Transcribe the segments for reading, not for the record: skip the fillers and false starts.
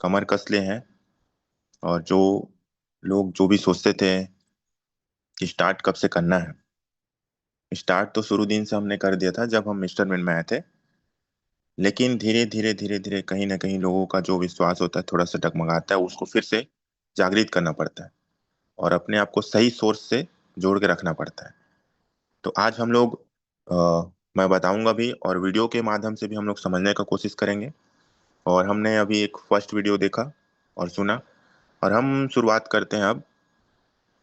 कमर कस लिए हैं। और जो लोग जो भी सोचते थे कि स्टार्ट कब से करना है, स्टार्ट तो शुरू दिन से हमने कर दिया था जब हम मिस्टर मिन में आए थे। लेकिन धीरे धीरे धीरे धीरे कहीं ना कहीं लोगों का जो विश्वास होता है थोड़ा सा डगमगाता है, उसको फिर से जागृत करना पड़ता है और अपने आप को सही सोर्स से जोड़ के रखना पड़ता है। तो आज हम लोग मैं बताऊंगा भी और वीडियो के माध्यम से भी हम लोग समझने का कोशिश करेंगे। और हमने अभी एक फर्स्ट वीडियो देखा और सुना, और हम शुरुआत करते हैं अब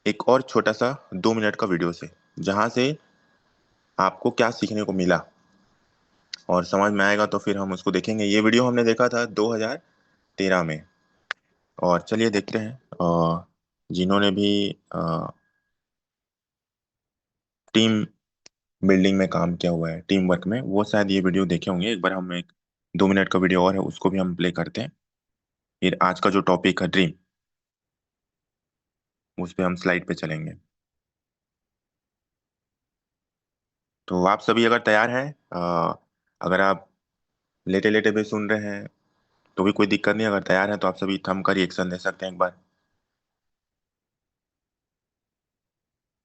एक और छोटा सा 2 मिनट का वीडियो से, जहां से आपको क्या सीखने को मिला और समझ में आएगा तो फिर हम उसको देखेंगे। ये वीडियो हमने देखा था 2013 में। और चलिए देखते हैं। जिन्होंने भी टीम बिल्डिंग में काम किया हुआ है, टीम वर्क में, वो शायद ये वीडियो देखे होंगे। एक बार हम एक 2 मिनट का वीडियो और है, उसको भी हम प्ले करते हैं। फिर आज का जो टॉपिक है ड्रीम, उस पे हम स्लाइड पे चलेंगे। तो आप सभी अगर तैयार हैं, अगर आप लेटे लेटे भी सुन रहे हैं तो भी कोई दिक्कत नहीं। अगर तैयार हैं तो आप सभी थंब का रिएक्शन दे सकते हैं एक बार।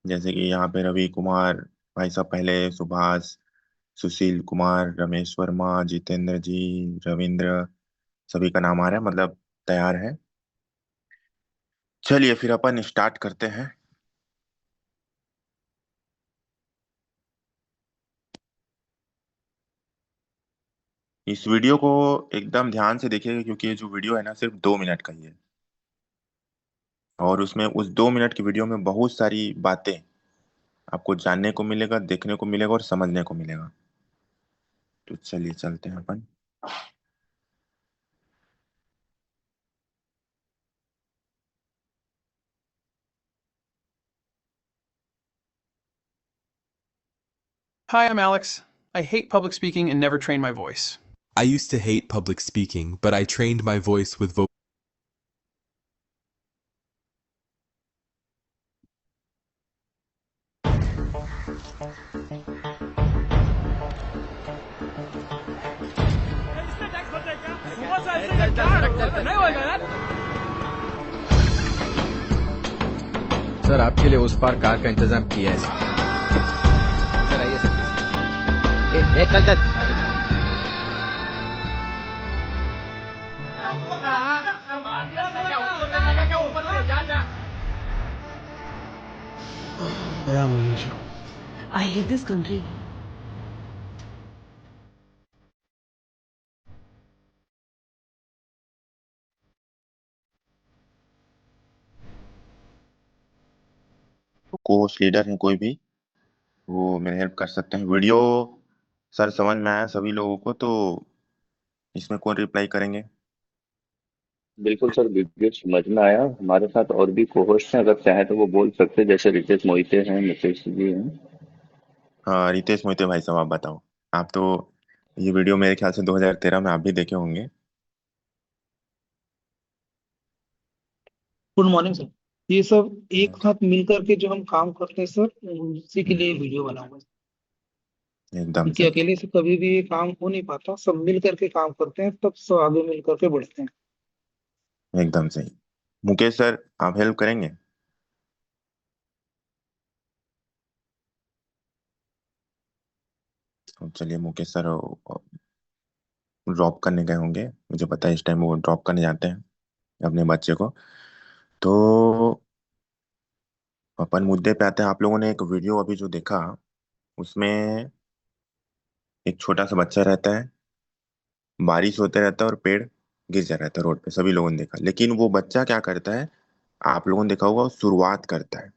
जैसे कि यहाँ पे रवि कुमार भाई साहब, पहले सुभाष, सुशील कुमार, रमेश वर्मा, जितेंद्र जी, रविंद्र, सभी का नाम आ रहा है, मतलब तैयार है। चलिए फिर अपन स्टार्ट करते हैं। इस वीडियो को एकदम ध्यान से देखिएगा, क्योंकि ये जो वीडियो है ना सिर्फ 2 मिनट का ही है। और उसमें उस 2 मिनट की वीडियो में बहुत सारी बातें आपको जानने को मिलेगा, देखने को मिलेगा और समझने को मिलेगा। तो चलिए चलते हैं अपन। Hi, I'm Alex. I hate public speaking and never trained my voice. I used to hate public speaking, but I trained my voice with sir आपके लिए उस पार कार का इंतजाम किया है सर आइए सर चल चल I hate this country. Coach leader है कोई भी, वो मेरे हेल्प कर सकते हैं। वीडियो सर समझ में आया सभी लोगों को, तो इसमें कौन रिप्लाई करेंगे? बिल्कुल सर, वीडियो समझ में आया। हमारे साथ और भी कोहोस्ट हैं, अगर चाहे तो वो बोल सकते हैं, जैसे रितेश मोहिते हैं, मुकेश जी हैं। हाँ, रितेश मोहिते भाई साहब, आप बताओ। आप तो ये वीडियो मेरे ख्याल से 2013 में आप भी देखे होंगे। Good morning sir. ये सब एक साथ मिलकर के जो हम काम करते हैं सर, उसी के लिए वीडियो बना हुआ है। एकदम क्योंकि सही। अकेले से कभी भी ये काम हो नहीं पाता, सब मिल करके काम करते हैं तब सब आगे मिल करके बढ़ते हैं। एकदम सही। मुकेश सर, आप हेल्प करेंगे? तो चलिए, मुकेश सर ड्रॉप करने गए होंगे, मुझे पता है इस टाइम वो ड्रॉप करने जाते हैं अपने बच्चे को। तो अपन मुद्दे पे आते हैं। आप लोगों ने एक वीडियो अभी जो देखा, उसमें एक छोटा सा बच्चा रहता है, बारिश होते रहता है और पेड़ गिर जा रहता है रोड पे, सभी लोगों ने देखा। लेकिन वो बच्चा क्या करता है, आप लोगों ने देखा होगा, वो शुरुआत करता है।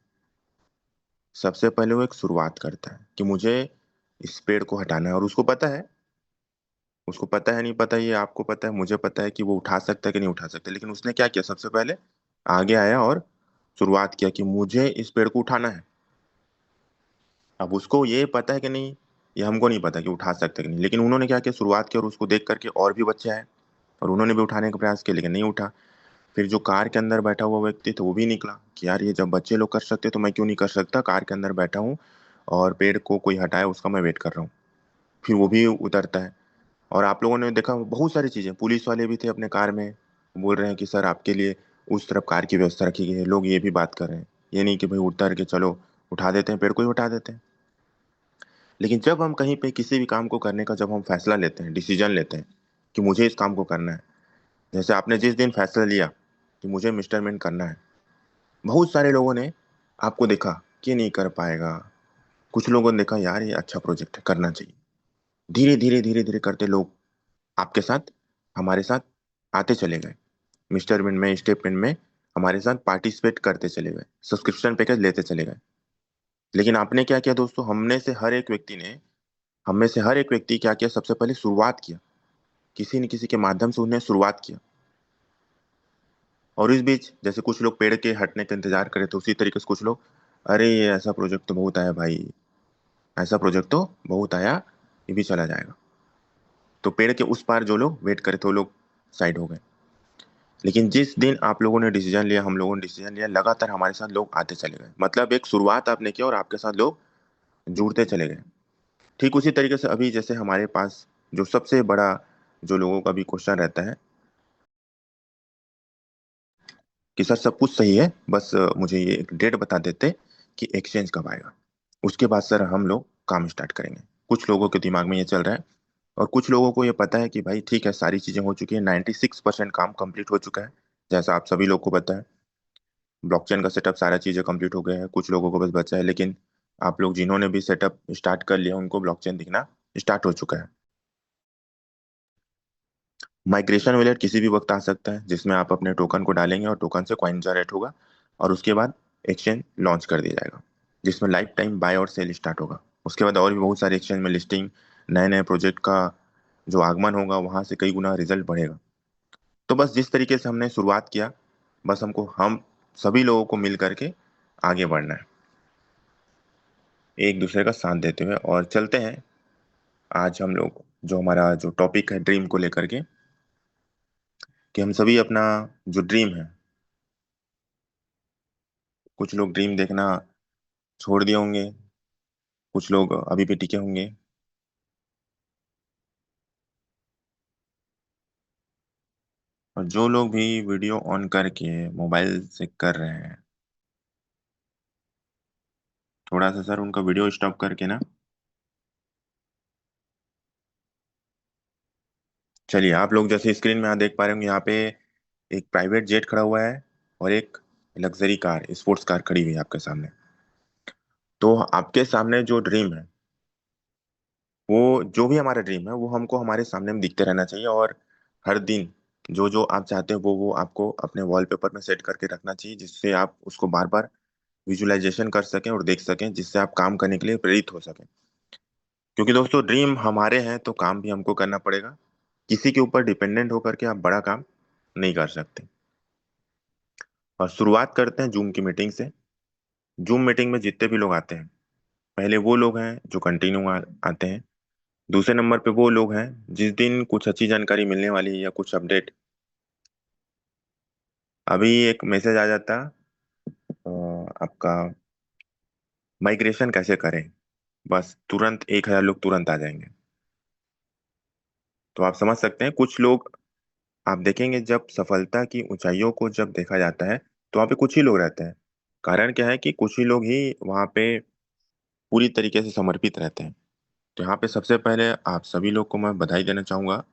सबसे पहले वो एक शुरुआत करता है कि मुझे इस पेड़ को हटाना है, और उसको पता है, उसको पता है नहीं पता ये आपको पता है, मुझे पता है कि वो उठा सकता है कि नहीं उठा सकता। लेकिन उसने क्या किया, सबसे पहले आगे आया और शुरुआत किया कि मुझे इस पेड़ को उठाना है। अब उसको ये पता है कि नहीं, ये हमको नहीं पता कि उठा सकते कि नहीं। लेकिन उन्होंने क्या किया, शुरुआत की, और उसको देख करके और भी बच्चे आए और उन्होंने भी उठाने का प्रयास किया, लेकिन नहीं उठा। फिर जो कार के अंदर बैठा हुआ व्यक्ति था वो भी निकला कि यार, ये जब बच्चे लोग कर सकते तो मैं क्यों नहीं कर सकता। कार के अंदर बैठा हूँ और पेड़ को कोई हटाए उसका मैं वेट कर रहा हूँ। फिर वो भी उतरता है। और आप लोगों ने देखा बहुत सारी चीजें, पुलिस वाले भी थे अपने कार में, बोल रहे हैं कि सर आपके लिए उस तरफ कार की व्यवस्था रखी गई है। लोग ये भी बात कर रहे हैं, ये नहीं कि भाई उतर के चलो उठा देते हैं पेड़ को ही उठा देते हैं। लेकिन जब हम कहीं पे किसी भी काम को करने का जब हम फैसला लेते हैं, डिसीजन लेते हैं कि मुझे इस काम को करना है, जैसे आपने जिस दिन फैसला लिया कि मुझे मिस्टर मिन करना है, बहुत सारे लोगों ने आपको देखा कि नहीं कर पाएगा। कुछ लोगों ने देखा यार ये अच्छा प्रोजेक्ट है, करना चाहिए। धीरे धीरे धीरे धीरे करते लोग आपके साथ, हमारे साथ आते चले गए, मिस्टर मिन में, स्टेप मिन में हमारे साथ पार्टिसिपेट करते चले गए, सब्सक्रिप्शन पैकेज लेते चले गए। लेकिन आपने क्या किया दोस्तों, हम में से हर एक व्यक्ति क्या किया, सबसे पहले शुरुआत किया, किसी न किसी के माध्यम से उन्हें शुरुआत किया। और इस बीच जैसे कुछ लोग पेड़ के हटने का इंतजार करे, तो उसी तरीके से कुछ लोग, अरे ये ऐसा प्रोजेक्ट तो बहुत आया भाई, ऐसा प्रोजेक्ट तो बहुत आया, ये भी चला जाएगा। तो पेड़ के उस पार जो लोग वेट करे थे वो लोग साइड हो गए। लेकिन जिस दिन आप लोगों ने डिसीजन लिया, हम लोगों ने डिसीजन लिया, लगातार हमारे साथ लोग आते चले गए। मतलब एक शुरुआत आपने किया और आपके साथ लोग जुड़ते चले गए। ठीक उसी तरीके से अभी जैसे हमारे पास जो सबसे बड़ा जो लोगों का भी क्वेश्चन रहता है कि सर सब कुछ सही है, बस मुझे ये एक डेट बता देते कि एक्सचेंज कब आएगा, उसके बाद सर हम लोग काम स्टार्ट करेंगे। कुछ लोगों के दिमाग में ये चल रहा है, और कुछ लोगों को ये पता है कि भाई ठीक है, सारी चीजें हो चुकी है, 96% काम कंप्लीट हो चुका है, जैसा आप सभी लोग को पता है। ब्लॉकचेन का सेटअप सारा चीजें कंप्लीट हो गया है, कुछ लोगों को बस बचा है। लेकिन आप लोग जिन्होंने भी सेटअप स्टार्ट कर लिया, उनको ब्लॉकचेन दिखना स्टार्ट हो चुका है। माइग्रेशन वॉलेट किसी भी वक्त आ सकता है, जिसमें आप अपने टोकन को डालेंगे और टोकन से कॉइन जनरेट होगा, और उसके बाद एक्सचेंज लॉन्च कर दिया जाएगा, जिसमें लाइफ टाइम बाय और सेल स्टार्ट होगा। उसके बाद और भी बहुत सारे एक्सचेंज में लिस्टिंग, नए नए प्रोजेक्ट का जो आगमन होगा, वहां से कई गुना रिजल्ट बढ़ेगा। तो बस जिस तरीके से हमने शुरुआत किया, बस हम सभी लोगों को मिल करके आगे बढ़ना है, एक दूसरे का साथ देते हुए। और चलते हैं आज हम लोग जो हमारा जो टॉपिक है ड्रीम को लेकर के, कि हम सभी अपना जो ड्रीम है, कुछ लोग ड्रीम देखना छोड़ दिए होंगे, कुछ लोग अभी भी टिके होंगे। और जो लोग भी वीडियो ऑन करके मोबाइल से कर रहे हैं, थोड़ा सा सर उनका वीडियो स्टॉप करके ना, चलिए आप लोग जैसे स्क्रीन में यहाँ देख पा रहे होंगे, यहाँ पे एक प्राइवेट जेट खड़ा हुआ है और एक लग्जरी कार, स्पोर्ट्स कार खड़ी हुई है आपके सामने। तो आपके सामने जो ड्रीम है, वो जो भी हमारा ड्रीम है, वो हमको हमारे सामने में दिखते रहना चाहिए। और हर दिन जो जो आप चाहते हैं वो आपको अपने वॉलपेपर में सेट करके रखना चाहिए, जिससे आप उसको बार बार विजुअलाइजेशन कर सकें और देख सकें, जिससे आप काम करने के लिए प्रेरित हो सकें। क्योंकि दोस्तों ड्रीम हमारे हैं तो काम भी हमको करना पड़ेगा। किसी के ऊपर डिपेंडेंट होकर के आप बड़ा काम नहीं कर सकते। और शुरुआत करते हैं जूम की मीटिंग से। जूम मीटिंग में जितने भी लोग आते हैं, पहले वो लोग हैं जो कंटिन्यू आते हैं। दूसरे नंबर पे वो लोग हैं जिस दिन कुछ अच्छी जानकारी मिलने वाली है या कुछ अपडेट, अभी एक मैसेज आ जाता आपका माइग्रेशन कैसे करें, बस तुरंत 1,000 लोग तुरंत आ जाएंगे। तो आप समझ सकते हैं कुछ लोग, आप देखेंगे जब सफलता की ऊंचाइयों को जब देखा जाता है, तो वहाँ पे कुछ ही लोग रहते हैं। कारण क्या है कि कुछ ही लोग ही वहाँ पे पूरी तरीके से समर्पित रहते हैं। तो यहाँ पे सबसे पहले आप सभी लोग को मैं बधाई देना चाहूंगा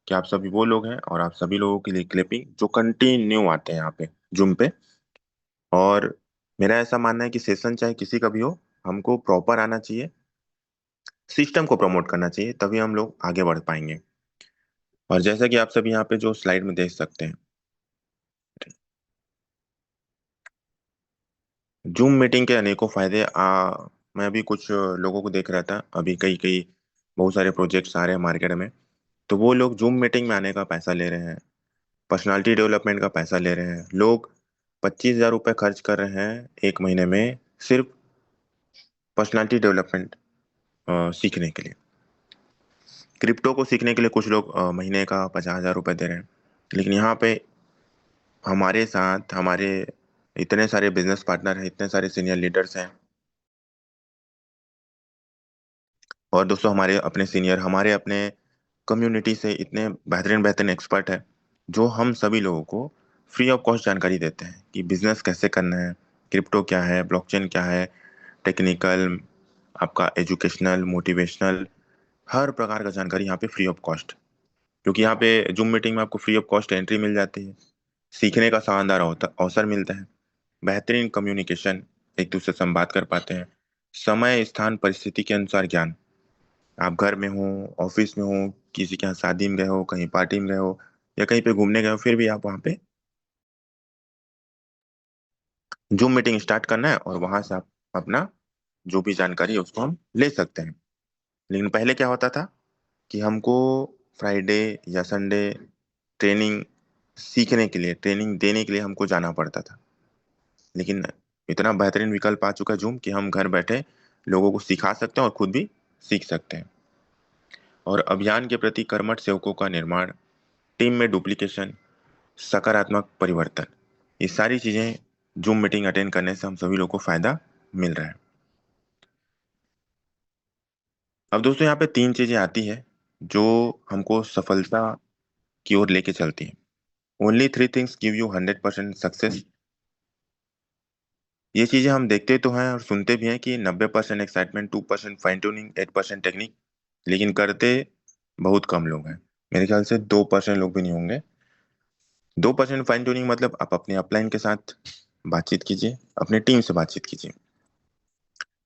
कि आप सभी वो लोग हैं, और आप सभी लोगों के लिए क्लिपिंग जो कंटिन्यू आते हैं यहाँ पे जूम पे। और मेरा ऐसा मानना है कि सेशन चाहे किसी का भी हो, हमको प्रॉपर आना चाहिए, सिस्टम को प्रमोट करना चाहिए, तभी हम लोग आगे बढ़ पाएंगे। और जैसा कि आप सभी यहाँ पे जो स्लाइड में देख सकते हैं, जूम मीटिंग के अनेकों फायदे। मैं अभी कुछ लोगों को देख रहा था, अभी कई कई बहुत सारे प्रोजेक्ट्स आ रहे हैं मार्केट में। तो वो लोग जूम मीटिंग में आने का पैसा ले रहे हैं, पर्सनालिटी डेवलपमेंट का पैसा ले रहे हैं। लोग 25,000 रुपये खर्च कर रहे हैं एक महीने में, सिर्फ पर्सनालिटी डेवलपमेंट सीखने के लिए। क्रिप्टो को सीखने के लिए कुछ लोग महीने का 50,000 रुपये दे रहे हैं। लेकिन यहाँ पे हमारे साथ हमारे इतने सारे बिजनेस पार्टनर हैं, इतने सारे सीनियर लीडर्स हैं, और दोस्तों हमारे अपने सीनियर, हमारे अपने कम्युनिटी से इतने बेहतरीन बेहतरीन एक्सपर्ट है, जो हम सभी लोगों को फ्री ऑफ कॉस्ट जानकारी देते हैं कि बिजनेस कैसे करना है, क्रिप्टो क्या है, ब्लॉकचेन क्या है, टेक्निकल, आपका एजुकेशनल, मोटिवेशनल, हर प्रकार का जानकारी यहाँ पे फ्री ऑफ कॉस्ट। क्योंकि यहाँ पे जूम मीटिंग में आपको फ्री ऑफ कॉस्ट एंट्री मिल जाती है, सीखने का शानदार अवसर मिलता है, बेहतरीन कम्युनिकेशन, एक दूसरे से हम बात कर पाते हैं, समय स्थान परिस्थिति के अनुसार ज्ञान, आप घर में हो, ऑफिस में हो, किसी के यहाँ शादी में गए हो, कहीं पार्टी में गए हो, या कहीं पे घूमने गए हो, फिर भी आप वहाँ पे जूम मीटिंग स्टार्ट करना है और वहां से आप अपना जो भी जानकारी है उसको हम ले सकते हैं। लेकिन पहले क्या होता था कि हमको फ्राइडे या संडे ट्रेनिंग सीखने के लिए, ट्रेनिंग देने के लिए हमको जाना पड़ता था। लेकिन इतना बेहतरीन विकल्प आ चुका है जूम कि हम घर बैठे लोगों को सिखा सकते हैं और खुद भी सीख सकते हैं। और अभियान के प्रति कर्मठ सेवकों का निर्माण, टीम में डुप्लीकेशन, सकारात्मक परिवर्तन, ये सारी चीजें जूम मीटिंग अटेंड करने से हम सभी लोग को फायदा मिल रहा है। अब दोस्तों यहाँ पे तीन चीजें आती है जो हमको सफलता की ओर लेके चलती है। Only three things give you 100% success. ये चीजें हम देखते तो हैं और सुनते भी हैं कि 90% एक्साइटमेंट, 2% फाइन ट्यूनिंग, 8% टेक्निक, लेकिन करते बहुत कम लोग हैं। मेरे ख्याल से 2% लोग भी नहीं होंगे। 2% फाइन ट्यूनिंग मतलब आप अपने अपलाइन के साथ बातचीत कीजिए, अपने टीम से बातचीत कीजिए।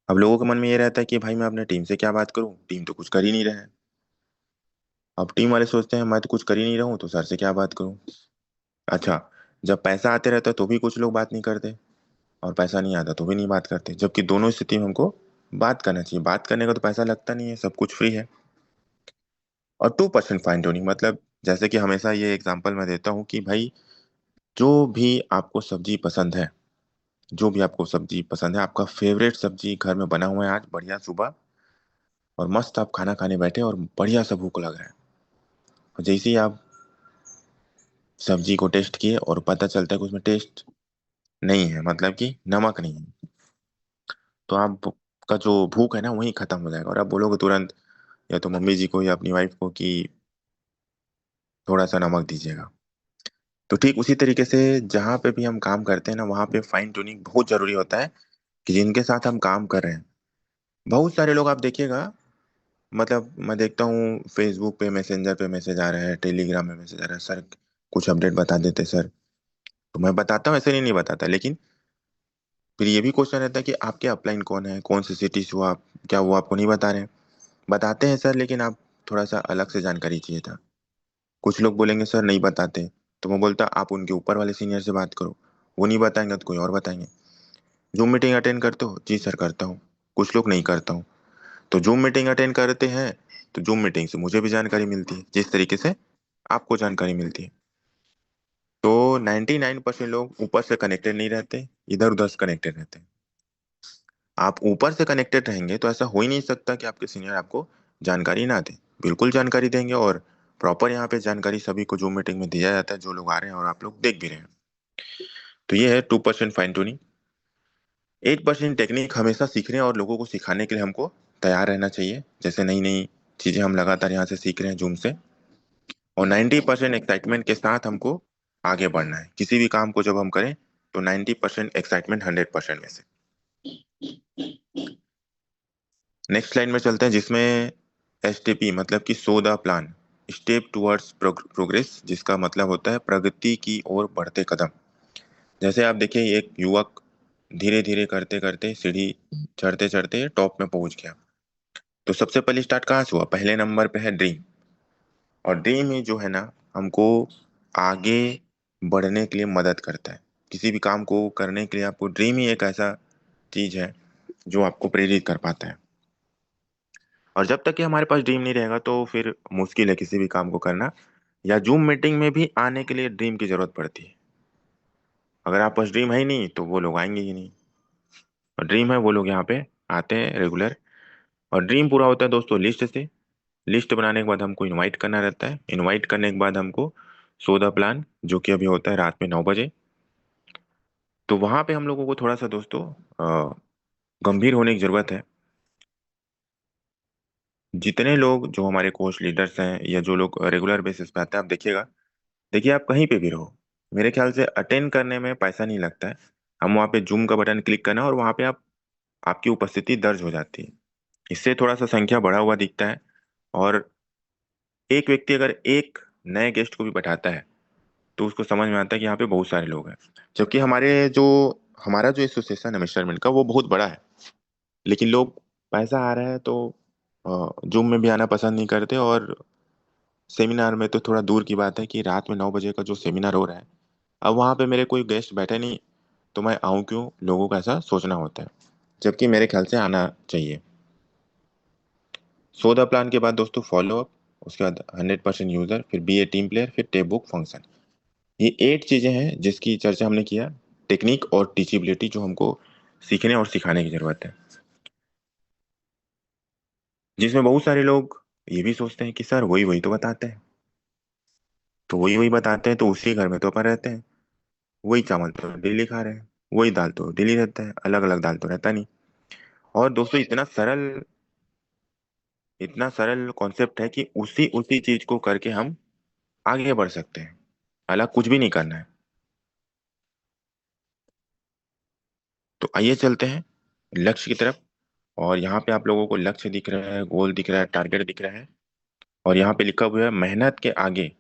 अब लोगों के मन में ये रहता है कि भाई मैं अपने टीम से क्या बात करूं, टीम तो कुछ कर ही नहीं रहे हैं। अब टीम वाले सोचते हैं मैं तो कुछ कर ही नहीं रहा हूं तो सर से क्या बात करूं। अच्छा, जब पैसा आते रहता है तो भी कुछ लोग बात नहीं करते, और पैसा नहीं आता तो भी नहीं बात करते, जबकि दोनों स्थिति में हमको बात करना चाहिए। बात करने का तो पैसा लगता नहीं है, सब कुछ फ्री है। और 2% फाइन ट्यूनिंग मतलब, जैसे कि हमेशा ये एग्जांपल मैं देता हूँ कि भाई जो भी आपको सब्जी पसंद है, जो भी आपको सब्जी पसंद है, आपका फेवरेट सब्जी घर में बना हुआ है आज बढ़िया सुबह, और मस्त आप खाना खाने बैठे और बढ़िया सा भूख लग रहा है, और जैसे ही आप सब्जी को टेस्ट किए और पता चलता है कि उसमें टेस्ट नहीं है, मतलब कि नमक नहीं है, तो आप का जो भूख है ना वही खत्म हो जाएगा, और आप बोलोगे तुरंत या तो मम्मी जी को या अपनी वाइफ को कि थोड़ा सा नमक दीजिएगा। तो ठीक उसी तरीके से जहाँ पे भी हम काम करते हैं ना, वहाँ पे फाइन ट्यूनिंग बहुत जरूरी होता है कि जिनके साथ हम काम कर रहे हैं। बहुत सारे लोग आप देखिएगा, मतलब मैं देखता हूँ फेसबुक पे, मैसेंजर पे मैसेज आ रहा है, टेलीग्राम में मैसेज आ रहा है, सर कुछ अपडेट बता देते सर। तो मैं बताता हूँ, ऐसे नहीं बताता, लेकिन फिर ये भी क्वेश्चन रहता है कि आपके अपलाइन कौन है, कौन सी सिटी से हो आप, क्या वो आपको नहीं बता रहे हैं। बताते हैं सर, लेकिन आप थोड़ा सा अलग से जानकारी चाहिए था। कुछ लोग बोलेंगे सर नहीं बताते, तो मैं बोलता आप उनके ऊपर वाले सीनियर से बात करो, वो नहीं बताएंगे तो कोई और बताएंगे। जूम मीटिंग अटेंड करते हो? जी सर करता हूँ। कुछ लोग नहीं करता हूँ, तो जूम मीटिंग अटेंड करते हैं तो जूम मीटिंग से मुझे भी जानकारी मिलती है जिस तरीके से आपको जानकारी मिलती है। तो 99% लोग ऊपर से कनेक्टेड नहीं रहते, इधर उधर से कनेक्टेड रहते हैं। आप ऊपर से कनेक्टेड रहेंगे तो ऐसा हो ही नहीं सकता कि आपके सीनियर आपको जानकारी ना दें। बिल्कुल जानकारी देंगे, और प्रॉपर यहाँ पे जानकारी सभी को जूम मीटिंग में दिया जाता है, जो लोग आ रहे हैं और आप लोग देख भी रहे हैं। तो ये है 2% फाइन ट्यूनिंग। 8% टेक्निक, हमेशा सीखने और लोगों को सिखाने के लिए हमको तैयार रहना चाहिए, जैसे नई नई चीजें हम लगातार यहाँ से सीख रहे हैं जूम से। और 90% एक्साइटमेंट के साथ हमको आगे बढ़ना है। किसी भी काम को जब हम करें तो 90% एक्साइटमेंट 100% में से। नेक्स्ट स्लाइड में चलते हैं, जिसमें एसटीपी मतलब कि so the plan, step towards progress, जिसका मतलब होता है प्रगति की ओर बढ़ते कदम। जैसे आप देखिए एक युवक धीरे धीरे करते करते सीढ़ी चढ़ते चढ़ते टॉप में पहुंच गया। तो सबसे पहले स्टार्ट कहाँ से हुआ? पहले नंबर पे है ड्रीम। और ड्रीम ही जो है ना हमको आगे बढ़ने के लिए मदद करता है। किसी भी काम को करने के लिए आपको ड्रीम ही एक ऐसा चीज है जो आपको प्रेरित कर पाता है। और जब तक कि हमारे पास ड्रीम नहीं रहेगा तो फिर मुश्किल है किसी भी काम को करना। या जूम मीटिंग में भी आने के लिए ड्रीम की जरूरत पड़ती है। अगर आप पास ड्रीम है ही नहीं तो वो लोग आएंगे ही नहीं, और ड्रीम है वो लोग यहाँ पे आते हैं रेगुलर। और ड्रीम पूरा होता है दोस्तों लिस्ट से। लिस्ट बनाने के बाद हमको इनवाइट करना रहता है, इनवाइट करने के बाद हमको सो द प्लान, जो कि अभी होता है रात में 9 बजे। तो वहां पे हम लोगों को थोड़ा सा दोस्तों गंभीर होने की जरूरत है। जितने लोग जो हमारे कोच लीडर्स हैं या जो लोग रेगुलर बेसिस पे आते हैं, आप देखिएगा देखिए, आप कहीं पे भी रहो, मेरे ख्याल से अटेंड करने में पैसा नहीं लगता है। हम वहाँ पे जूम का बटन क्लिक करना और वहाँ पे आपकी उपस्थिति दर्ज हो जाती है। इससे थोड़ा सा संख्या बढ़ा हुआ दिखता है। और एक व्यक्ति अगर एक नए गेस्ट को भी बैठाता है तो उसको समझ में आता है कि यहाँ पे बहुत सारे लोग हैं। जबकि हमारा जो एसोसिएशन है मेजरमेंट का, वो बहुत बड़ा है, लेकिन लोग पैसा आ रहा है तो जूम में भी आना पसंद नहीं करते। और सेमिनार में तो थोड़ा दूर की बात है कि रात में 9 बजे का जो सेमिनार हो रहा है, अब वहां पे मेरे कोई गेस्ट बैठे नहीं तो मैं आऊं क्यों, लोगों को ऐसा सोचना होता है। जबकि मेरे ख्याल से आना चाहिए। सो द प्लान के बाद दोस्तों फॉलो अप, उसके बाद 100% यूजर, फिर बी ए टीम प्लेयर, फिर टेप बुक फंक्शन। ये 8 चीजें हैं जिसकी चर्चा हमने किया। टेक्निक और टीचिबिलिटी जो हमको सीखने और सिखाने की जरूरत है, जिसमें बहुत सारे लोग ये भी सोचते हैं कि सर वही वही तो बताते हैं, तो वही वही बताते हैं तो उसी घर में तो अपन रहते हैं, वही चावल तो डेली खा रहे हैं, वही दाल तो डेली रहता है, अलग अलग दाल तो रहता नहीं। और दोस्तों इतना सरल कॉन्सेप्ट है कि उसी उसी चीज को करके हम आगे बढ़ सकते हैं, अलग कुछ भी नहीं करना है। तो आइए चलते हैं लक्ष्य की तरफ। और यहाँ पे आप लोगों को लक्ष्य दिख रहा है, गोल दिख रहा है, टारगेट दिख रहा है। और यहाँ पे लिखा हुआ है, मेहनत के आगे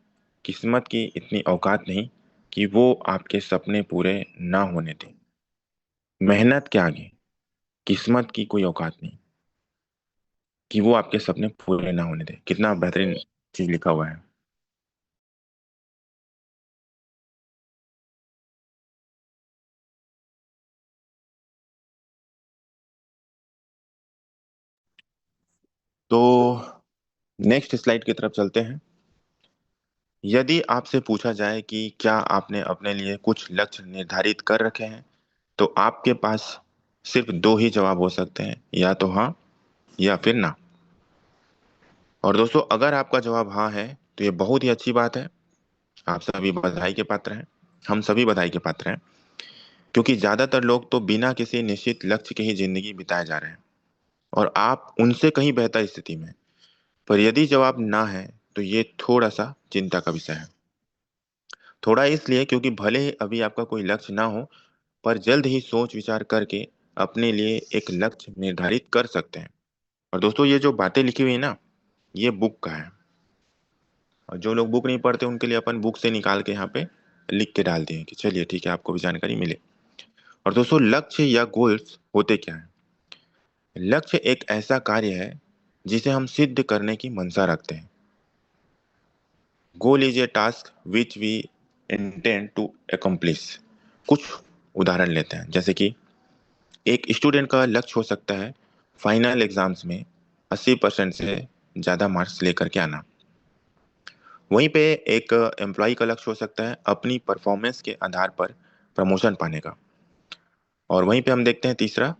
किस्मत की इतनी औकात नहीं कि वो आपके सपने पूरे ना होने दे। मेहनत के आगे किस्मत की कोई औकात नहीं कि वो आपके सपने पूरे ना होने दे। कितना बेहतरीन चीज लिखा हुआ है। तो नेक्स्ट स्लाइड की तरफ चलते हैं। यदि आपसे पूछा जाए कि क्या आपने अपने लिए कुछ लक्ष्य निर्धारित कर रखे हैं, तो आपके पास सिर्फ दो ही जवाब हो सकते हैं, या तो हाँ या फिर ना। और दोस्तों, अगर आपका जवाब हाँ है तो ये बहुत ही अच्छी बात है। आप सभी बधाई के पात्र हैं, हम सभी बधाई के पात्र हैं, क्योंकि ज्यादातर लोग तो बिना किसी निश्चित लक्ष्य के ही जिंदगी बिताए जा रहे हैं, और आप उनसे कहीं बेहतर स्थिति में। पर यदि जवाब ना है तो ये थोड़ा सा चिंता का विषय है। थोड़ा इसलिए क्योंकि भले ही अभी आपका कोई लक्ष्य ना हो, पर जल्द ही सोच विचार करके अपने लिए एक लक्ष्य निर्धारित कर सकते हैं। और दोस्तों, ये जो बातें लिखी हुई है ना, ये बुक का है। और जो लोग बुक नहीं पढ़ते उनके लिए अपन बुक से निकाल के यहाँ पे लिख के डाल दिए कि चलिए ठीक है, आपको भी जानकारी मिले। और दोस्तों, लक्ष्य या गोल्स होते क्या है? लक्ष्य एक ऐसा कार्य है जिसे हम सिद्ध करने की मंशा रखते हैं। Goal is a task which we intend to accomplish। कुछ उदाहरण लेते हैं, जैसे कि एक स्टूडेंट का लक्ष्य हो सकता है फाइनल एग्जाम्स में 80% से ज़्यादा मार्क्स लेकर के आना। वहीं पे एक एम्प्लॉय का लक्ष्य हो सकता है अपनी परफॉर्मेंस के आधार पर प्रमोशन पाने का। और वहीं पे हम देखते हैं तीसरा,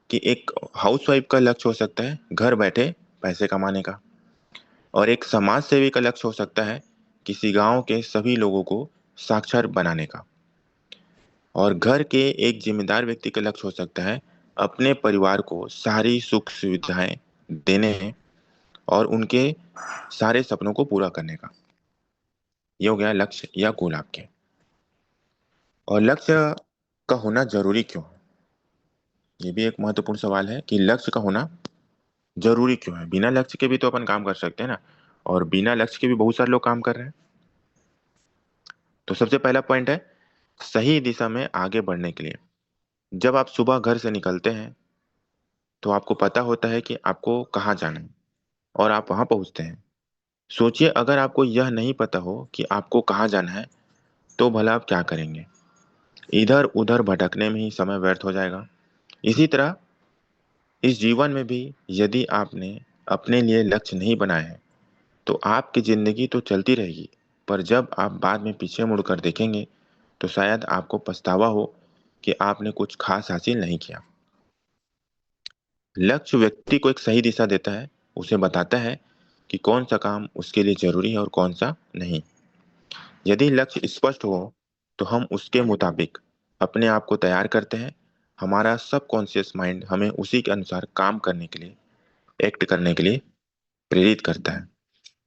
कि एक हाउसवाइफ का लक्ष्य हो सकता है घर बैठे पैसे कमाने का। और एक समाज सेवी का लक्ष्य हो सकता है किसी गांव के सभी लोगों को साक्षर बनाने का। और घर के एक जिम्मेदार व्यक्ति का लक्ष्य हो सकता है अपने परिवार को सारी सुख सुविधाएं देने और उनके सारे सपनों को पूरा करने का। ये हो गया लक्ष्य या गोल आपके। और लक्ष्य का होना जरूरी क्यों है? ये भी एक महत्वपूर्ण सवाल है कि लक्ष्य का होना जरूरी क्यों है। बिना लक्ष्य के भी तो अपन काम कर सकते हैं ना, और बिना लक्ष्य के भी बहुत सारे लोग काम कर रहे हैं। तो सबसे पहला पॉइंट है सही दिशा में आगे बढ़ने के लिए। जब आप सुबह घर से निकलते हैं तो आपको पता होता है कि आपको कहाँ जाना है, और आप वहां पहुंचते हैं। सोचिए, अगर आपको यह नहीं पता हो कि आपको कहाँ जाना है तो भला आप क्या करेंगे? इधर उधर भटकने में ही समय व्यर्थ हो जाएगा। इसी तरह इस जीवन में भी यदि आपने अपने लिए लक्ष्य नहीं बनाए हैं तो आपकी जिंदगी तो चलती रहेगी, पर जब आप बाद में पीछे मुड़कर देखेंगे तो शायद आपको पछतावा हो कि आपने कुछ खास हासिल नहीं किया। लक्ष्य व्यक्ति को एक सही दिशा देता है, उसे बताता है कि कौन सा काम उसके लिए जरूरी है और कौन सा नहीं। यदि लक्ष्य स्पष्ट हो तो हम उसके मुताबिक अपने आप को तैयार करते हैं। हमारा सबकॉन्शियस माइंड हमें उसी के अनुसार काम करने के लिए, एक्ट करने के लिए प्रेरित करता है।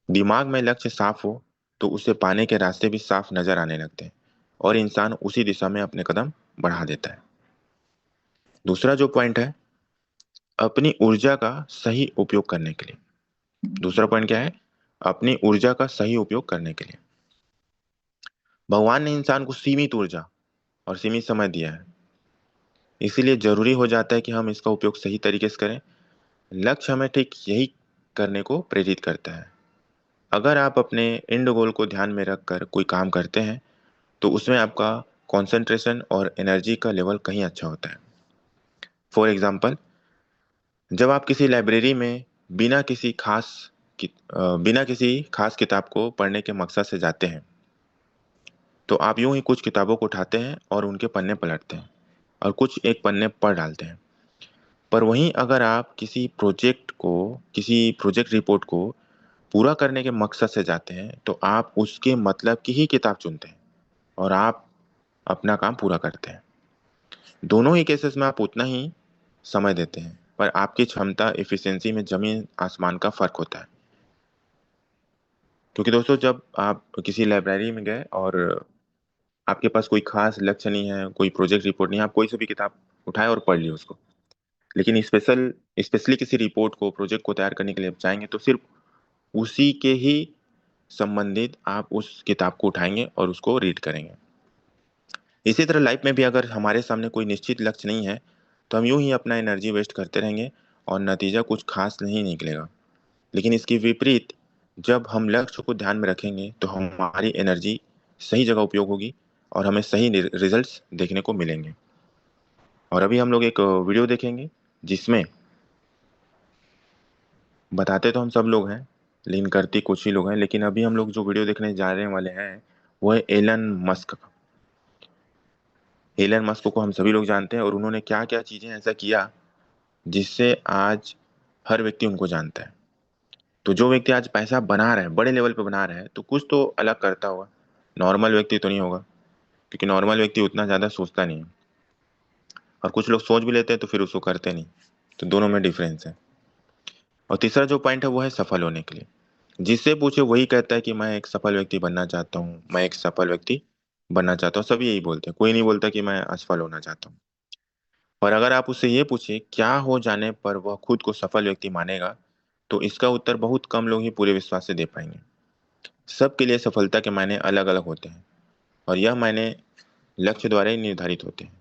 दिमाग में लक्ष्य साफ हो तो उसे पाने के रास्ते भी साफ नजर आने लगते हैं और इंसान उसी दिशा में अपने कदम बढ़ा देता है। दूसरा जो पॉइंट है, अपनी ऊर्जा का सही उपयोग करने के लिए। दूसरा पॉइंट क्या है? अपनी ऊर्जा का सही उपयोग करने के लिए। भगवान ने इंसान को सीमित ऊर्जा और सीमित समय दिया है, इसीलिए जरूरी हो जाता है कि हम इसका उपयोग सही तरीके से करें। लक्ष्य हमें ठीक यही करने को प्रेरित करता है। अगर आप अपने एंड गोल को ध्यान में रखकर कोई काम करते हैं तो उसमें आपका कंसंट्रेशन और एनर्जी का लेवल कहीं अच्छा होता है। फॉर एग्जाम्पल, जब आप किसी लाइब्रेरी में बिना किसी खास किताब को पढ़ने के मकसद से जाते हैं, तो आप यूं ही कुछ किताबों को उठाते हैं और उनके पन्ने पलटते हैं और कुछ एक पन्ने पढ़ डालते हैं। पर वहीं अगर आप किसी प्रोजेक्ट रिपोर्ट को पूरा करने के मकसद से जाते हैं, तो आप उसके मतलब की ही किताब चुनते हैं और आप अपना काम पूरा करते हैं। दोनों ही केसेस में आप उतना ही समय देते हैं, पर आपकी क्षमता एफिशिएंसी में जमीन आसमान का फर्क होता है। क्योंकि दोस्तों, जब आप किसी लाइब्रेरी में गए और आपके पास कोई खास लक्ष्य नहीं है, कोई प्रोजेक्ट रिपोर्ट नहीं है, आप कोई सी भी किताब उठाए और पढ़ ली उसको, लेकिन स्पेशली किसी रिपोर्ट को, प्रोजेक्ट को तैयार करने के लिए आप चाहेंगे, तो सिर्फ उसी के ही संबंधित आप उस किताब को उठाएंगे और उसको रीड करेंगे। इसी तरह लाइफ में भी अगर हमारे सामने कोई निश्चित लक्ष्य नहीं है, तो हम यूं ही अपना एनर्जी वेस्ट करते रहेंगे और नतीजा कुछ खास नहीं निकलेगा। लेकिन इसके विपरीत, जब हम लक्ष्य को ध्यान में रखेंगे तो हमारी एनर्जी सही जगह उपयोग होगी और हमें सही रिजल्ट्स देखने को मिलेंगे। और अभी हम लोग एक वीडियो देखेंगे जिसमें बताते तो हम सब लोग हैं, लेकिन करते कुछ ही लोग हैं। लेकिन अभी हम लोग जो वीडियो देखने जा रहे वाले हैं वो है एलन मस्क का। एलन मस्क को हम सभी लोग जानते हैं और उन्होंने क्या क्या चीजें ऐसा किया जिससे आज हर व्यक्ति उनको जानता है। तो जो व्यक्ति आज पैसा बना रहा है, बड़े लेवल पे बना रहा है, तो कुछ तो अलग करता होगा। नॉर्मल व्यक्ति तो नहीं होगा, क्योंकि नॉर्मल व्यक्ति उतना ज्यादा सोचता नहीं है, और कुछ लोग सोच भी लेते हैं तो फिर उसको करते नहीं। तो दोनों में डिफरेंस है। और तीसरा जो पॉइंट है वो है सफल होने के लिए। जिससे पूछे वही कहता है कि मैं एक सफल व्यक्ति बनना चाहता हूँ, मैं एक सफल व्यक्ति बनना चाहता हूँ। सभी यही बोलते हैं, कोई नहीं बोलता कि मैं असफल होना चाहता हूँ। और अगर आप उससे ये पूछे क्या हो जाने पर वह खुद को सफल व्यक्ति मानेगा, तो इसका उत्तर बहुत कम लोग ही पूरे विश्वास से दे पाएंगे। सबके लिए सफलता के मायने अलग अलग होते हैं और यह मायने लक्ष्य द्वारा ही निर्धारित होते हैं।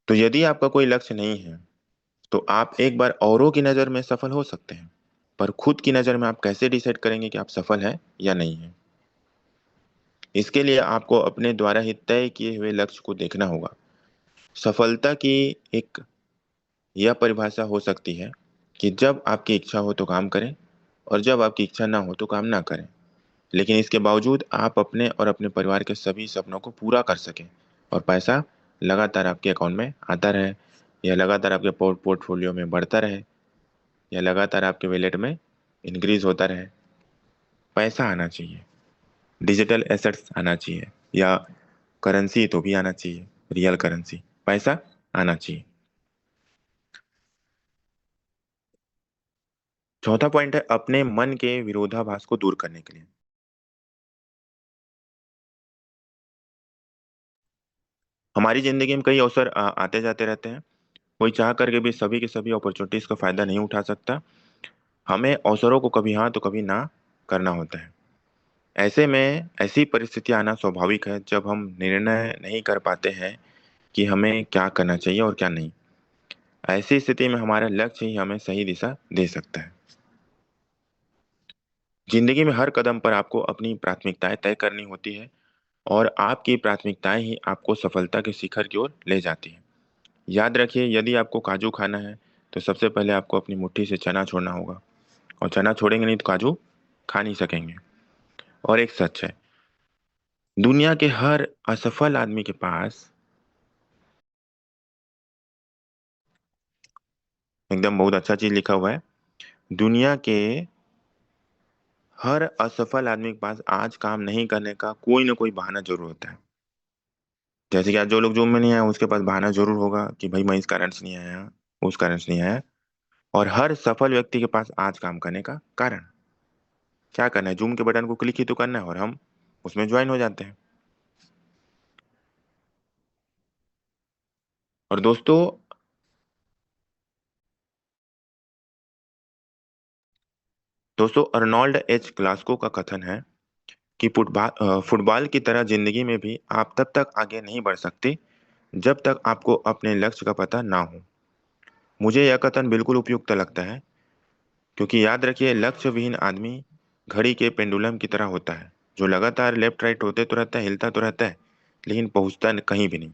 तो यदि आपका कोई लक्ष्य नहीं है, तो आप एक बार औरों की नज़र में सफल हो सकते हैं, पर खुद की नज़र में आप कैसे डिसाइड करेंगे कि आप सफल हैं या नहीं हैं? इसके लिए आपको अपने द्वारा ही तय किए हुए लक्ष्य को देखना होगा। सफलता की एक यह परिभाषा हो सकती है कि जब आपकी इच्छा हो तो काम करें और जब आपकी इच्छा ना हो तो काम ना करें, लेकिन इसके बावजूद आप अपने और अपने परिवार के सभी सपनों को पूरा कर सकें और पैसा लगातार आपके अकाउंट में आता रहे, या लगातार आपके पोर्टफोलियो में बढ़ता रहे, या लगातार आपके वैलेट में इंक्रीज होता रहे। पैसा आना चाहिए, डिजिटल एसेट्स आना चाहिए, या करेंसी तो भी आना चाहिए, रियल करेंसी, पैसा आना चाहिए। चौथा पॉइंट है अपने मन के विरोधाभास को दूर करने के लिए। हमारी जिंदगी में कई अवसर आते जाते रहते हैं। कोई चाह करके भी सभी के सभी अपॉर्चुनिटीज का फायदा नहीं उठा सकता। हमें अवसरों को कभी हाँ तो कभी ना करना होता है। ऐसे में ऐसी परिस्थिति आना स्वाभाविक है जब हम निर्णय नहीं कर पाते हैं कि हमें क्या करना चाहिए और क्या नहीं। ऐसी स्थिति में हमारा लक्ष्य ही हमें सही दिशा दे सकता है। जिंदगी में हर कदम पर आपको अपनी प्राथमिकताएं तय करनी होती है और आपकी प्राथमिकताएं ही आपको सफलता के शिखर की ओर ले जाती हैं। याद रखिए, यदि आपको काजू खाना है तो सबसे पहले आपको अपनी मुट्ठी से चना छोड़ना होगा, और चना छोड़ेंगे नहीं तो काजू खा नहीं सकेंगे। और एक सच है, दुनिया के हर असफल आदमी के पास एकदम बहुत अच्छा चीज लिखा हुआ है। दुनिया के हर असफल आदमी के पास आज काम नहीं करने का कोई ना कोई बहाना जरूर होता है। जैसे कि आज जो लोग जूम में नहीं आए उसके पास बहाना जरूर होगा कि भाई मैं इस कारण से नहीं आया, उस कारण से नहीं आया। और हर सफल व्यक्ति के पास आज काम करने का कारण। क्या करना है, जूम के बटन को क्लिक ही तो करना है और हम उसमें ज्वाइन हो जाते हैं। और दोस्तों अर्नोल्ड एच ग्लास्को का कथन है कि फुटबॉल की तरह जिंदगी में भी आप तब तक आगे नहीं बढ़ सकते जब तक आपको अपने लक्ष्य का पता ना हो। मुझे यह कथन बिल्कुल उपयुक्त लगता है, क्योंकि याद रखिए लक्ष्य विहीन आदमी घड़ी के पेंडुलम की तरह होता है, जो लगातार लेफ्ट राइट होते तो रहता है, हिलता तो रहता है, लेकिन पहुंचता कहीं भी नहीं।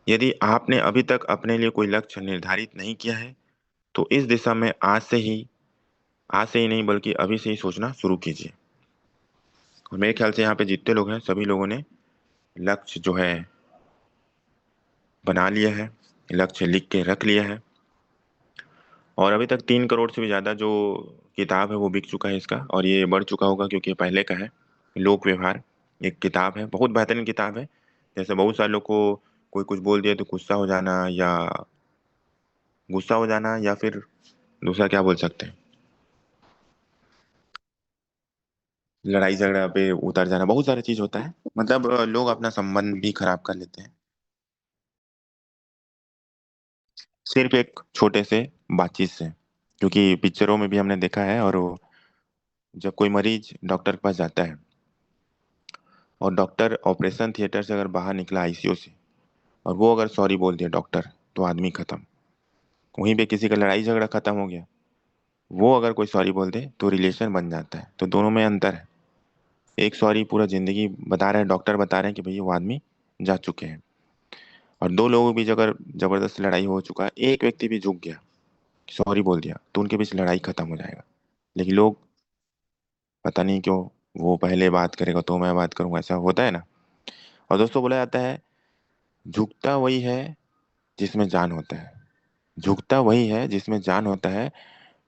यदि आपने अभी तक अपने लिए कोई लक्ष्य निर्धारित नहीं किया है तो इस दिशा में आज से ही नहीं बल्कि अभी से ही सोचना शुरू कीजिए। और मेरे ख्याल से यहाँ पे जितने लोग हैं सभी लोगों ने लक्ष्य जो है बना लिया है, लक्ष्य लिख के रख लिया है। और अभी तक 3 करोड़ से भी ज़्यादा जो किताब है वो बिक चुका है इसका, और ये बढ़ चुका होगा क्योंकि ये पहले का है। लोक व्यवहार एक किताब है, बहुत बेहतरीन किताब है। जैसे बहुत सारे लोग को कोई कुछ बोल दिया तो गुस्सा हो जाना या फिर दूसरा क्या बोल सकते हैं, लड़ाई झगड़ा पे उतर जाना, बहुत सारी चीज होता है। मतलब लोग अपना संबंध भी खराब कर लेते हैं सिर्फ एक छोटे से बातचीत से। क्योंकि पिक्चरों में भी हमने देखा है, और जब कोई मरीज डॉक्टर के पास जाता है और डॉक्टर ऑपरेशन थिएटर से अगर बाहर निकला आईसीयू से, और वो अगर सॉरी बोल दिया डॉक्टर, तो आदमी खत्म। वहीं पे किसी का लड़ाई झगड़ा खत्म हो गया, वो अगर कोई सॉरी बोल दे तो रिलेशन बन जाता है। तो दोनों में अंतर है। एक सॉरी पूरा जिंदगी बता रहे हैं, डॉक्टर बता रहे हैं कि भैया वो आदमी जा चुके हैं। और दो लोगों के बीच अगर जबरदस्त लड़ाई हो चुका है, एक व्यक्ति भी झुक गया, सॉरी बोल दिया, तो उनके बीच लड़ाई खत्म हो जाएगा। लेकिन लोग पता नहीं क्यों, वो पहले बात करेगा तो मैं बात करूंगा, ऐसा होता है ना। और दोस्तों बोला जाता है झुकता वही है जिसमें जान होता है, झुकता वही है जिसमें जान होता है,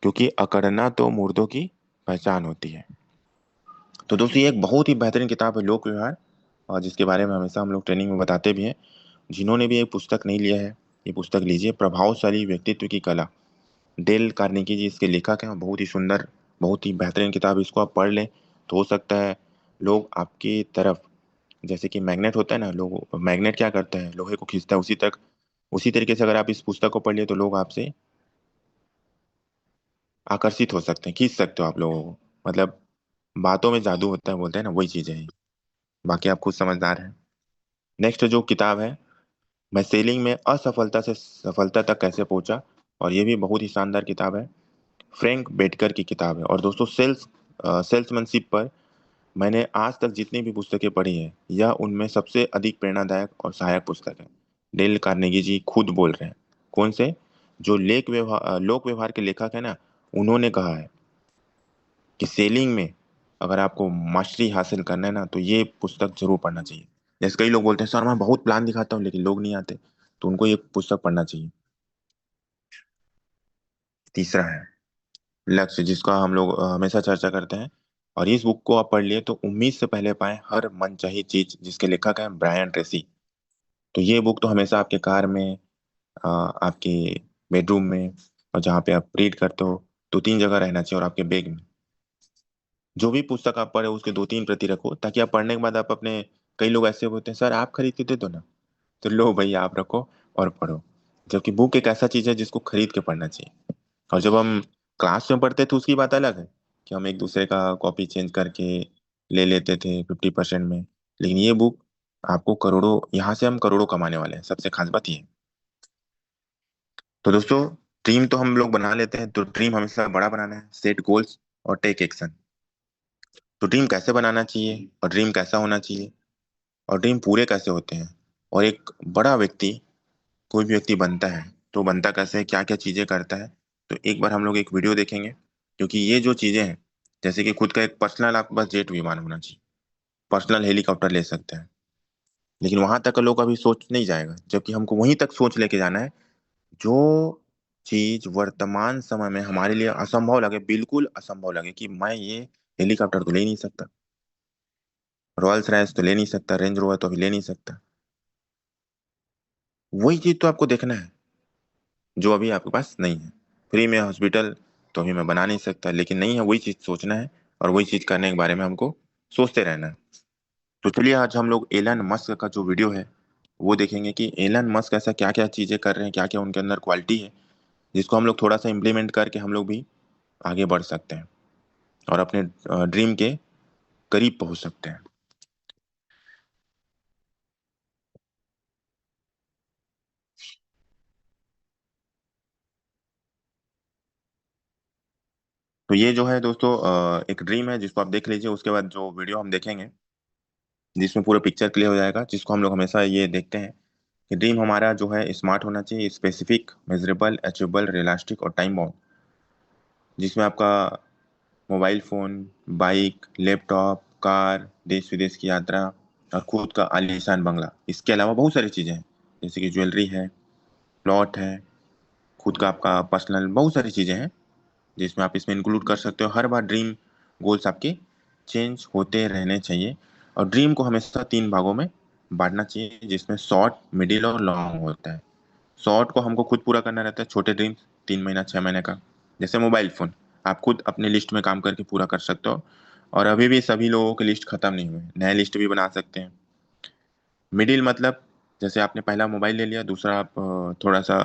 क्योंकि अकड़ना तो मुर्दों की पहचान होती है। तो दोस्तों ये एक बहुत ही बेहतरीन किताब है लोक व्यवहार, और जिसके बारे में हमेशा हम लोग ट्रेनिंग में बताते भी हैं। जिन्होंने भी ये पुस्तक नहीं लिया है, ये पुस्तक लीजिए, प्रभावशाली व्यक्तित्व की कला। डेल कार्नेगी जी इसके लेखक हैं। बहुत ही सुंदर, बहुत ही बेहतरीन किताब। इसको आप पढ़ लें तो हो सकता है लोग आपकी तरफ, जैसे कि मैग्नेट होता है ना, लोग मैग्नेट क्या करते हैं, लोहे को खींचता है, उसी तरीके से अगर आप इस पुस्तक को पढ़ लिए तो लोग आपसे आकर्षित हो सकते हैं, खींच सकते हो आप लोगों को। मतलब बातों में जादू होता है बोलते हैं ना, वही चीजें हैं। बाकी आप खुद समझदार हैं। नेक्स्ट जो किताब है, मैं सेलिंग में असफलता से सफलता तक कैसे पहुंचा, और ये भी बहुत ही शानदार किताब है। फ्रैंक बेटकर की किताब है। और दोस्तों सेल्समैनशिप पर मैंने आज तक जितनी भी पुस्तकें पढ़ी हैं, यह उनमें सबसे अधिक प्रेरणादायक और सहायक पुस्तक है। डेल कार्नेगी जी खुद बोल रहे हैं। कौन से, जो लोक व्यवहार के लेखक है ना, उन्होंने कहा है कि सेलिंग में अगर आपको मास्टरी हासिल करना है ना, तो ये पुस्तक जरूर पढ़ना चाहिए। जैसे कई लोग बोलते हैं सर मैं बहुत प्लान दिखाता हूँ लेकिन लोग नहीं आते, तो उनको ये पुस्तक पढ़ना चाहिए। तीसरा है लक्ष्य, जिसका हम लोग हमेशा चर्चा करते हैं। और इस बुक को आप पढ़ लिए तो उम्मीद से पहले पाए हर मनचाही चीज, जिसके लेखक हैं ब्रायन ट्रेसी। तो ये बुक तो हमेशा आपके कार में, आपके बेडरूम में, और जहाँ पे आप रीड करते हो, 2-3 जगह रहना चाहिए। और आपके बैग में जो भी पुस्तक आप पढ़े उसके 2-3 प्रति रखो, ताकि आप पढ़ने के बाद आप अपने, कई लोग ऐसे होते हैं सर आप खरीद के दे दो ना, तो लो भाई आप रखो और पढ़ो। जबकि बुक एक ऐसा चीज है जिसको खरीद के पढ़ना चाहिए। और जब हम क्लास में पढ़ते थे उसकी बात अलग है, कि हम एक दूसरे का कॉपी चेंज करके ले लेते थे 50% में। लेकिन ये बुक आपको करोड़ों, यहाँ से हम करोड़ों कमाने वाले हैं, सबसे खास बात ये है। तो दोस्तों ड्रीम तो हम लोग बना लेते हैं, तो ड्रीम हमेशा बड़ा बनाना है, सेट गोल्स और टेक एक्शन। तो ड्रीम कैसे बनाना चाहिए, और ड्रीम कैसा होना चाहिए, और ड्रीम पूरे कैसे होते हैं, और एक बड़ा व्यक्ति, कोई भी व्यक्ति बनता है तो बनता कैसे है, क्या क्या चीजें करता है, तो एक बार हम लोग एक वीडियो देखेंगे। क्योंकि ये जो चीजें हैं, जैसे कि खुद का एक पर्सनल आपके पास जेट विमान होना चाहिए, पर्सनल हेलीकॉप्टर ले सकते हैं, लेकिन वहां तक का लोग अभी सोच नहीं जाएगा, जबकि हमको वहीं तक सोच लेके जाना है। जो चीज वर्तमान समय में हमारे लिए असंभव लगे, बिल्कुल असंभव लगे, कि मैं ये हेलीकॉप्टर तो ले नहीं सकता, रॉयल्स रॉयस तो ले नहीं सकता, रेंज रोवर तो अभी ले नहीं सकता, वही चीज तो आपको देखना है जो अभी आपके पास नहीं है। फ्री में हॉस्पिटल तो अभी मैं बना नहीं सकता, लेकिन नहीं है, वही चीज सोचना है और वही चीज करने के बारे में हमको सोचते रहना है। तो चलिए आज हम लोग एलन मस्क का जो वीडियो है वो देखेंगे कि एलन मस्क ऐसा क्या क्या चीजें कर रहे हैं, क्या क्या उनके अंदर क्वालिटी है जिसको हम लोग थोड़ा सा इम्प्लीमेंट करके हम लोग भी आगे बढ़ सकते हैं और अपने ड्रीम के करीब पहुंच सकते हैं। तो ये जो है दोस्तों एक ड्रीम है जिसको आप देख लीजिए। उसके बाद जो वीडियो हम देखेंगे जिसमें पूरा पिक्चर क्लियर हो जाएगा, जिसको हम लोग हमेशा ये देखते हैं कि ड्रीम हमारा जो है स्मार्ट होना चाहिए, स्पेसिफिक, मेजरेबल, अचीवेबल, रियलिस्टिक और टाइम बाउंड, जिसमें आपका mobile phone, bike, laptop, car, देश विदेश की यात्रा और खुद का आलीशान बंगला, इसके अलावा बहुत सारी चीजें हैं जैसे कि ज्वेलरी है, प्लॉट है, खुद का आपका पर्सनल, बहुत सारी चीजें हैं जिसमें आप इसमें इंक्लूड कर सकते हो। हर बार ड्रीम गोल्स आपके चेंज होते रहने चाहिए और ड्रीम को हमेशा 3 भागों में बांटना चाहिए जिसमें शॉर्ट, मिडिल और लॉन्ग होता है। शॉर्ट को हमको खुद पूरा करना रहता है, छोटे ड्रीम 3 महीना 6 महीने का, जैसे मोबाइल फोन आप खुद अपने लिस्ट में काम करके पूरा कर सकते हो और अभी भी सभी लोगों की लिस्ट खत्म नहीं हुई, नए लिस्ट भी बना सकते हैं। मिडिल मतलब जैसे आपने पहला मोबाइल ले लिया, दूसरा आप थोड़ा सा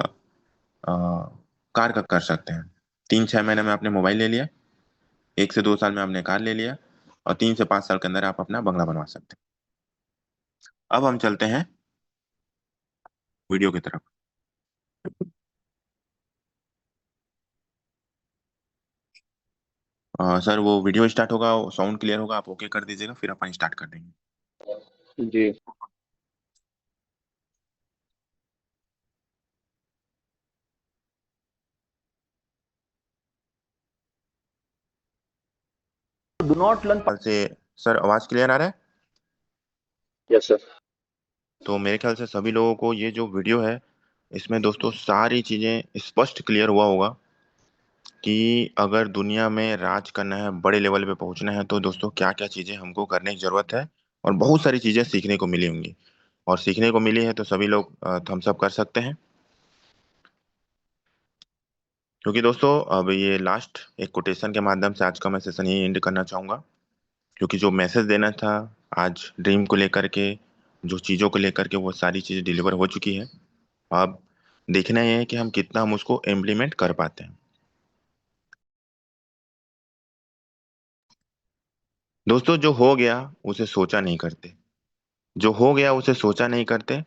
अ, कार का कर सकते हैं। 3 6 महीने में आपने मोबाइल ले लिया, 1 से 2 साल में आपने कार ले लिया और 3 से 5 साल के अंदर आप अपना बंगला बनवा सकते हैं। अब हम चलते हैं वीडियो की तरफ। सर वो वीडियो स्टार्ट होगा, साउंड क्लियर होगा, आप ओके कर दीजिएगा फिर अपन स्टार्ट कर देंगे। जी। Do not learn. ख्याल से सर आवाज क्लियर आ रहा है? Yes sir. तो मेरे ख्याल से सभी लोगों को ये जो वीडियो है इसमें दोस्तों सारी चीजें स्पष्ट क्लियर हुआ होगा कि अगर दुनिया में राज करना है, बड़े लेवल पे पहुंचना है, तो दोस्तों क्या क्या चीजें हमको करने की जरूरत है। और बहुत सारी चीजें सीखने को मिली होंगी और सीखने को मिली है तो सभी लोग थम्स अप कर सकते हैं। क्योंकि दोस्तों अब ये लास्ट एक कोटेशन के माध्यम से आज का मैं सेशन यही एंड करना चाहूंगा, क्योंकि जो मैसेज देना था आज ड्रीम को लेकर के, जो चीज़ों को लेकर के, वो सारी चीज़ें डिलीवर हो चुकी है। अब देखना ये है कि हम कितना हम उसको इम्प्लीमेंट कर पाते हैं। दोस्तों जो हो गया उसे सोचा नहीं करते, जो हो गया उसे सोचा नहीं करते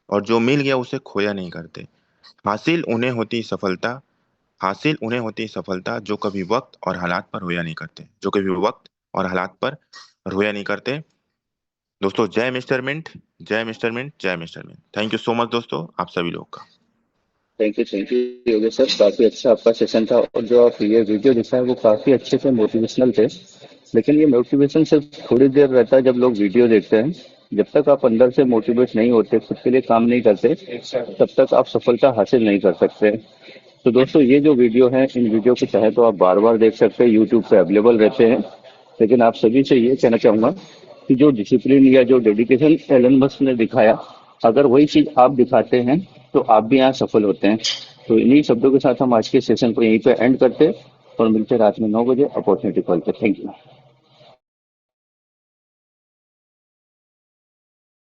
और जो मिल गया उसे खोया नहीं करते। हासिल उन्हें होती सफलता, हासिल उन्हें होती सफलता जो कभी वक्त और हालात पर रोया नहीं करते, जो कभी वक्त और हालात पर रोया नहीं करते। दोस्तों जय मिस्टर मिंट, जय मिस्टर मिंट, जय mister mint. Thank you so much दोस्तों आप सभी लोग का। थैंक यू योगेश सर, काफी अच्छा आपका सेशन था और जो आप ये वीडियो दिखाए वो काफी अच्छे से मोटिवेशनल थे। लेकिन ये मोटिवेशन सिर्फ थोड़ी देर रहता है जब लोग वीडियो देखते हैं। जब तक आप अंदर से मोटिवेट नहीं होते, खुद के लिए काम नहीं करते, तब तक आप सफलता हासिल नहीं कर सकते। तो दोस्तों ये जो वीडियो है, इन वीडियो को चाहे तो आप बार बार देख सकते हैं, यूट्यूब पे अवेलेबल रहते हैं। लेकिन आप सभी से ये कहना चाहूंगा कि जो डिसिप्लिन या जो डेडिकेशन एलन मस्क ने दिखाया, अगर वही चीज आप दिखाते हैं तो आप भी यहाँ सफल होते हैं। तो इन्हीं शब्दों के साथ हम आज के सेशन को यहीं पे एंड करते हैं और मिलते हैं रात में 9 बजे अपॉर्चुनिटी कॉल पे। Thank you.